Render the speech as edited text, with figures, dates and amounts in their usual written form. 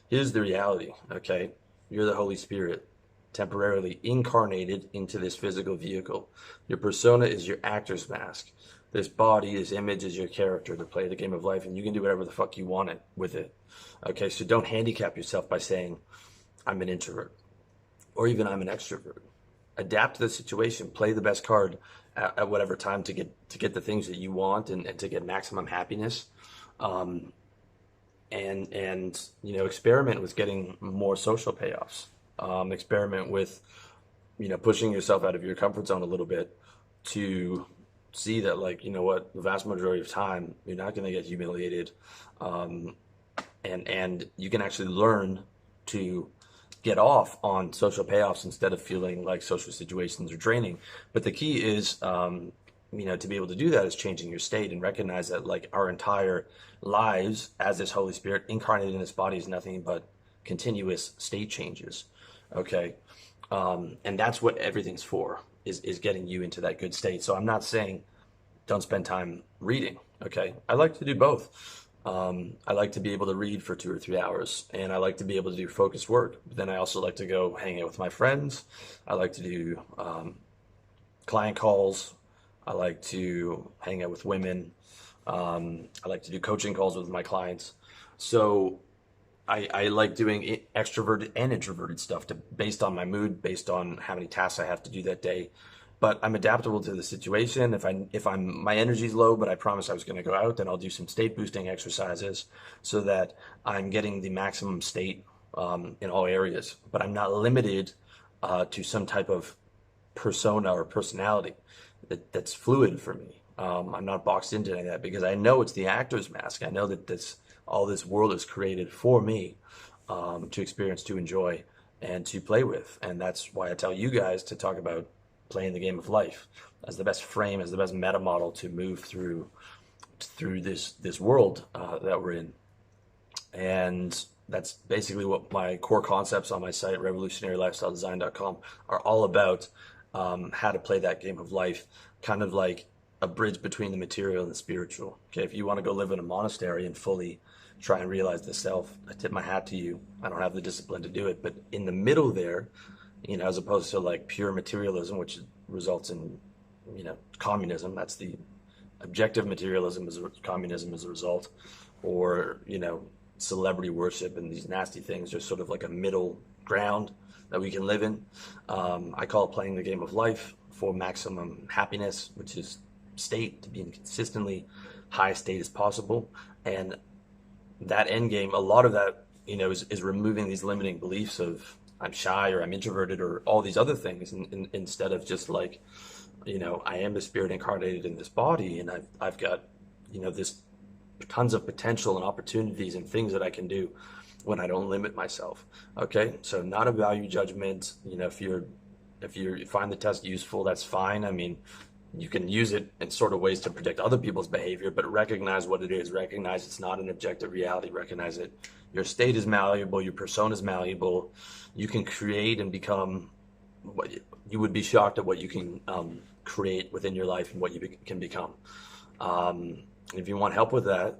Here's the reality, okay? You're the Holy Spirit, temporarily incarnated into this physical vehicle. Your persona is your actor's mask. This body, this image is your character to play the game of life, and you can do whatever the fuck you want it with it. Okay, so don't handicap yourself by saying, I'm an introvert, or even I'm an extrovert. Adapt to the situation, play the best card at whatever time to get the things that you want and to get maximum happiness. Um, and experiment with getting more social payoffs. Experiment with pushing yourself out of your comfort zone a little bit to see that, like, you know what, the vast majority of time you're not going to get humiliated, um, and you can actually learn to get off on social payoffs instead of feeling like social situations are draining. But the key is, to be able to do that is changing your state and recognize that, like, our entire lives as this Holy Spirit incarnated in this body is nothing but continuous state changes. Okay. And that's what everything's for, is getting you into that good state. So I'm not saying don't spend time reading. Okay. I like to do both. I like to be able to read for 2 or 3 hours, and I like to be able to do focused work. But then I also like to go hang out with my friends. I like to do client calls. I like to hang out with women. I like to do coaching calls with my clients. So I like doing extroverted and introverted stuff based on my mood, based on how many tasks I have to do that day. But I'm adaptable to the situation. If my energy's low, but I promised I was going to go out, then I'll do some state boosting exercises so that I'm getting the maximum state in all areas. But I'm not limited to some type of persona or personality that's fluid for me. I'm not boxed into any of that because I know it's the actor's mask. I know that all this world is created for me to experience, to enjoy, and to play with. And that's why I tell you guys to talk about playing the game of life as the best frame, as the best meta model to move through this world that we're in. And that's basically what my core concepts on my site, revolutionarylifestyledesign.com, are all about. How to play that game of life, kind of like a bridge between the material and the spiritual. Okay, if you want to go live in a monastery and fully try and realize the self, I tip my hat to you. I don't have the discipline to do it, but in the middle there, as opposed to like pure materialism, which results in, communism. That's the objective materialism, is communism as a result, or celebrity worship and these nasty things. There's sort of like a middle ground that we can live in. I call it playing the game of life for maximum happiness, which is state, to be in consistently high state as possible. And that end game, a lot of that, is removing these limiting beliefs of I'm shy or I'm introverted or all these other things, instead of just like, I am the spirit incarnated in this body, and I've got, this tons of potential and opportunities and things that I can do when I don't limit myself. Okay, so not a value judgment. If you find the test useful, that's fine. I mean, you can use it in sort of ways to predict other people's behavior, but recognize what it is. Recognize it's not an objective reality. Recognize it. Your state is malleable. Your persona is malleable. You can create and become what you would be shocked at what you can create within your life and what you can become. If you want help with that,